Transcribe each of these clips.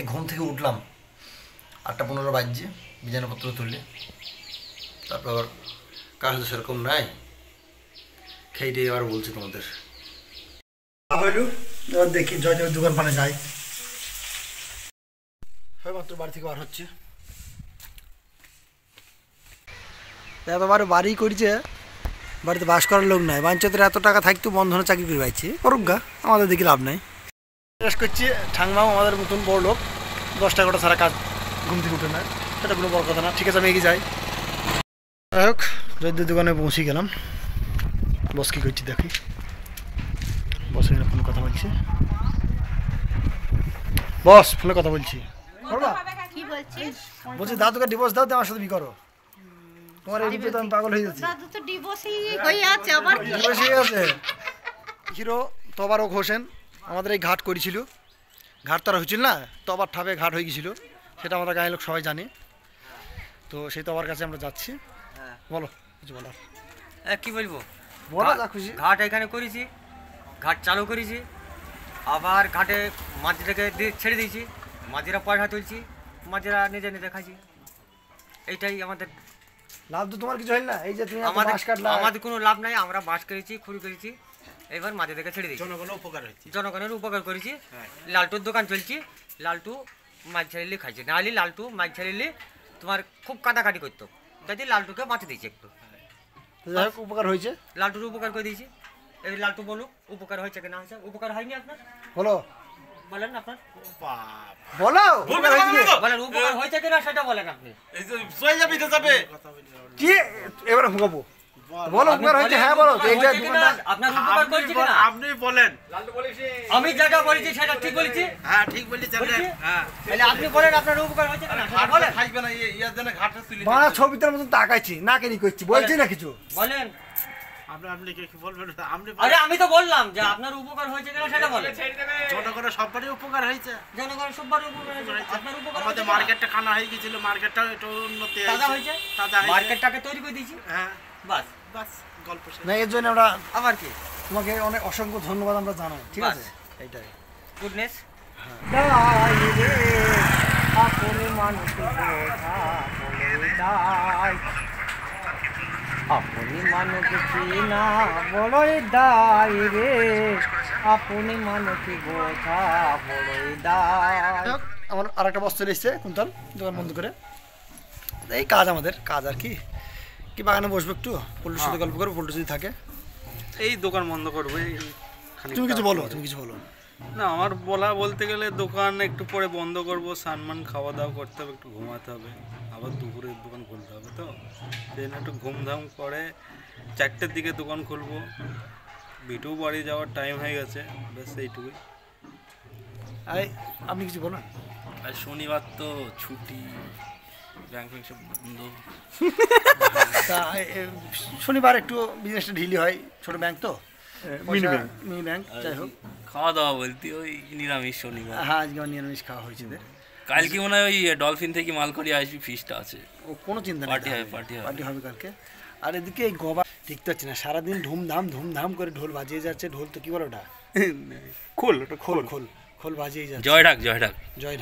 ঘুম থেকে উঠলাম 8:15 বাজছে, বিছানাপত্র তুললে, তারপর আবার কাজ তো সেরকম নাই, খেয়েটে এবার বলছি তোমাদের হইল। এবার দেখি জয়দেবের দোকান পানে যাই, মাত্র বাড়ি থেকে বার হচ্ছে। এতবার বাড়ি করছে, বাড়িতে বাস করার লোক নাই, বাঞ্চতের এত টাকা থাকতো বন্ধনে চাকরি করে পাইছে, করুক গা, আমাদের দেখি লাভ নাই। চাষ করছি ঠাংমাও আমাদের মতন বড় লোক, 10-11টা সারা কাজ ঘুম থেকে উঠে না, সেটা কোনো বড় কথা না। ঠিক আছে, আমি এগিয়ে যাই। যাই হোক, জয়দের দোকানে পৌঁছে গেলাম। বস কী করছি দেখি, বসের ফোনে কথা বলছি। বস ফোনে কথা বলছি। বলছি দাদুকে ডিভোর্স দাও, আমার সাথে বি করো। তোমার এই তো আমি পাগল হয়ে যাচ্ছি। দাদু তো ডিভোর্সই হয়ে আছে, আবার ডিভোর্স হয়ে আছে। হিরো তবারক হোসেন আমাদের এই ঘাট করেছিল, ঘাট তারা হয়েছিল না, তবার ঠাপে ঘাট হয়ে গেছিল, সেটা আমাদের গায়ের লোক সবাই জানে। তো সেই তবার কাছে আমরা যাচ্ছি। বলো কিছু বলার। কি বলবো, বলো যা খুশি। ঘাট এখানে করেছি, ঘাট চালু করেছি, আবার ঘাটে মাঝিটাকে ছেড়ে দিয়েছি, মাঝিরা পয়সা তুলছি, মাঝিরা নিজে নিজে খাইছি। এইটাই আমাদের লাভ। তো তোমার কিছু হয় না, এই যে তুমি আমাদের কোনো লাভ নাই, আমরা বাস করেছি, খুঁড়ি করেছি, এবার মাঝিদেরকে ছেড়ে দিয়েছি। জনগণের উপকার করেছি। লালটুর দোকান চলছি, লালটু মাছ ছেড়ে খাইছে, নাহলে লালটু মাছ ছেড়ে তোমার খুব কাটাকাটি করতো, তাই লালটুকে বাঁচে দিয়েছি একটু। যাই হোক উপকার হয়েছে, লালটুর উপকার করে দিয়েছি। এই লালটু বলুক উপকার হয়েছে কিনা হয়েছে। উপকার হয়নি আপনার? বলো, বলেন আপনার, বলো বলেন উপকার হয়েছে কিনা সেটা বলেন আপনি। কি এবারে হুকাবো, বলো উপকার হয়েছে। হ্যাঁ বলো, আপনার উপকার করেছে কিনা আপনি বলেন। আমি যেটা বলেছি সেটা ঠিক বলেছি। হ্যাঁ ঠিক বলেছি। হ্যাঁ তাহলে আপনি বলেন আপনার উপকার হয়েছে কিনা সেটা বলেন। খাইবে না ইয়ার জন্য ঘাটে তুলি বানা ছবিটার মতন তাকাইছি, না কেনি করছি, বলছি না কিছু। বলেন আপনি কি বলবেন? আপনি আরে আমি তো বললাম যে আপনার উপকার হয়েছে কিনা সেটা বলেন। জনগণের সবারই উপকার হয়েছে, জনগণের সবার উপকার হয়েছে। আপনার উপকার আমাদের মার্কেটটা খানা হয়ে গিয়েছিল, মার্কেটটা একটু উন্নতি তাজা হয়েছে, তাজা হয়েছে, মার্কেটটাকে তৈরি করে দিয়েছি। হ্যাঁ বাস বাস গল্প শেষ। না এর জন্য আমরা আবার কি তোমাকে অনেক অসংখ্য ধন্যবাদ আমরা জানাই। ঠিক আছে, এইটাই গুডনেস। আপনি মানুষ চিনা বড়ই দায় রে, আপনি মানুষ বোঝা বড়ই দায়। আমার আরেকটা বস চলে এসছে কুন্তল, দোকান বন্ধ করে। এই কাজ, আমাদের কাজ আর কি, কি বাগানে বসবো একটু, পল্টুর সাথে গল্প করবো, পল্টু যদি থাকে। এই দোকান বন্ধ করবো। তুমি কিছু বলো, তুমি কিছু বলো। না আমার বলতে গেলে দোকান একটু পরে বন্ধ করবো, স্নান খাওয়া দাওয়া করতে হবে, একটু ঘুমাতে হবে, আবার দুপুরে দোকান খুলতে হবে। তো সেই জন্য একটু ঘুমধাম করে 4টের দিকে দোকান খুলবো। বিটু বাড়ি যাওয়ার টাইম হয়ে গেছে, ব্যাস এইটুকুই। আপনি কিছু বলুন। আর শনিবার তো ছুটি, ব্যাংক ফ্যাংক সব বন্ধ। তা শনিবার একটু বিজনেসটা ঢিলি হয়, ছোট ব্যাংক তো, মিনি ব্যাংক। যাই হোক, খাওয়া দাওয়া বলতে ওই নিরামিষ শনিবার। হ্যাঁ আজকে আমার নিরামিষ খাওয়া হয়েছে। কালকে মনে হয় ওই ডলফিন থেকে মাল করে আসবি, ফিসটা আছে। ও কোনো চিন্তা নেই, পার্টি হবে কালকে। আর এদিকে এই গবা ঠিক তো হচ্ছে না, সারাদিন ধুমধাম করে ঢোল বাজিয়ে যাচ্ছে। ঢোল তো কি বলো ওটা, খোল, ওটা খোল খোল খোল বাজিয়ে যাচ্ছে। জয়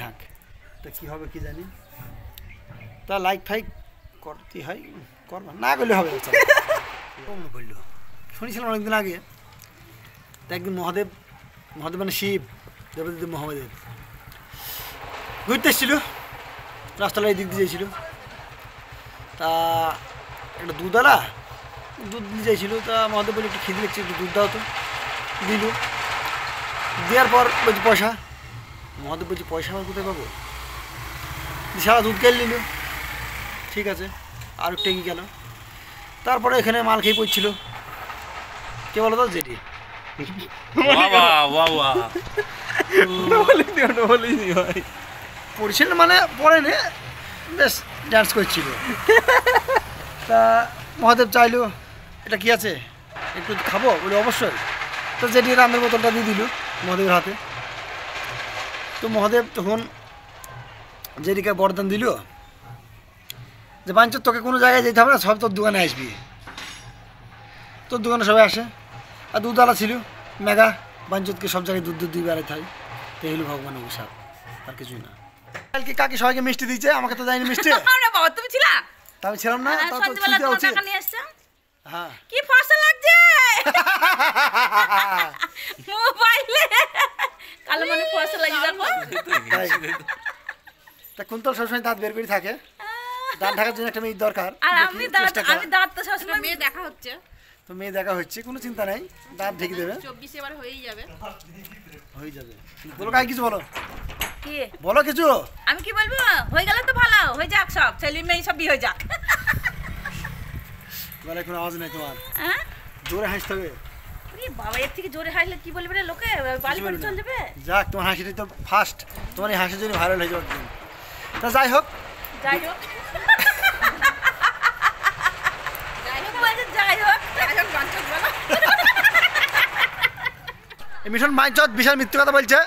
ঢাক তা কী হবে কি জানি। তা লাইক ফাইক করতে হয়, করবা না করলে হবে করলো। শুনেছিলাম অনেকদিন আগে, তা একদিন মহাদেব মানে শিব, দেবদেব মহাদেব ঘুরতে এসেছিল, রাস্তাটা এই দিক দিয়ে যাইছিল। তা একটা দুধ দিয়ে যাইছিল। তা মহাদেব বলে একটু খিদে লিখছে, একটু দুধ দাও তো, দিল। দেওয়ার পর বলছি পয়সা, মহাদেব বলছি পয়সা আমার কোথায় পাবো, সারা দুধ কেল নিল। ঠিক আছে, আর একটু এগিয়ে গেল। তারপরে এখানে মাল খেয়ে পড়ছিল, কে বলো তো, যেটি পড়ছিল মানে পড়ে নে, বেশ ডান্স করছিল। তা মহাদেব চাইলো এটা কি আছে, একটু খাবো বলে অবশ্যই। তো যেটি রামের বোতলটা দিয়ে দিল মহাদেবের হাতে। তো মহাদেব তখন যেটিকে বরদান দিল যে বাঞ্চর তোকে কোনো জায়গায় যেতে হবে না, সব তোর দোকানে আসবি। তোর দোকানে সবাই আসে। আর দুধওয়ালা ছিল মেঘা, বাঞ্চতকে সব জায়গায় দুধ দিয়ে বেড়াতে হয়। তো এই হলো ভগবানের অভিশাপ, আর কিছুই না। কালকে কাকি সবাইকে মিষ্টি দিয়েছে, আমাকে তো দেয়নি মিষ্টি। আরে বাবা তুমি ছিলা? তা আমি ছিলাম না, তাও তো সন্ধ্যাবেলা ছুটি তোমার উচিত। টাকা নিয়ে এসছো। হ্যাঁ কি ফসা লাগছে মোবাইলে, কালো মানে ফসা লাগছে দেখো। তাই। তা কুন্তল সবসময় দাঁত বের করে থাকে, দাঁত ঢাকার জন্য একটা মেয়ে দরকার। আর আমি দেখি, দাঁত চেষ্টা কর। আমি দাঁত তো সবসময় মেয়ে দেখা হচ্ছে। তো মেয়ে দেখা হচ্ছে, কোনো চিন্তা নাই, দাঁত ঢেকে দেবে, 24 এবার হয়েই যাবে। হয়ে যাবে। বলো কাকি কিছু বলো, কি বলো কিছু। আমি কি বলবো, হয়ে গেলে তো ভালো, হয়ে যাক সব ছেলে মেয়ে সব বিয়ে হয়ে যাক। বলে কোনো আওয়াজ নাই তোমার, হ্যাঁ জোরে হাসতে হবে। আরে বাবা, এর থেকে জোরে হাসলে কি বলবে রে লোকে, বাড়ি বাড়ি চলে যাবে। যাক, তোমার হাসিটাই তো ফার্স্ট, তোমার এই হাসির জন্য ভাইরাল হয়ে যাবে একদিন। তা যাই হোক, যাই হোক বলছে যাই হোক বাঞ্চক বলো। এই মিশন মাইজত বিশাল মিথ্যে কথা বলছে,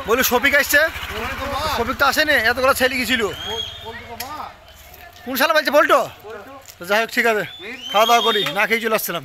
বলি শফিক আসছে, শফিক তো আসেনি, এতগুলো ছেলে গেছিল। কোন সালে বলছে বলতো? তো যাই হোক ঠিক আছে, খাওয়া দাওয়া করি, না খেয়ে চলে আসছিলাম।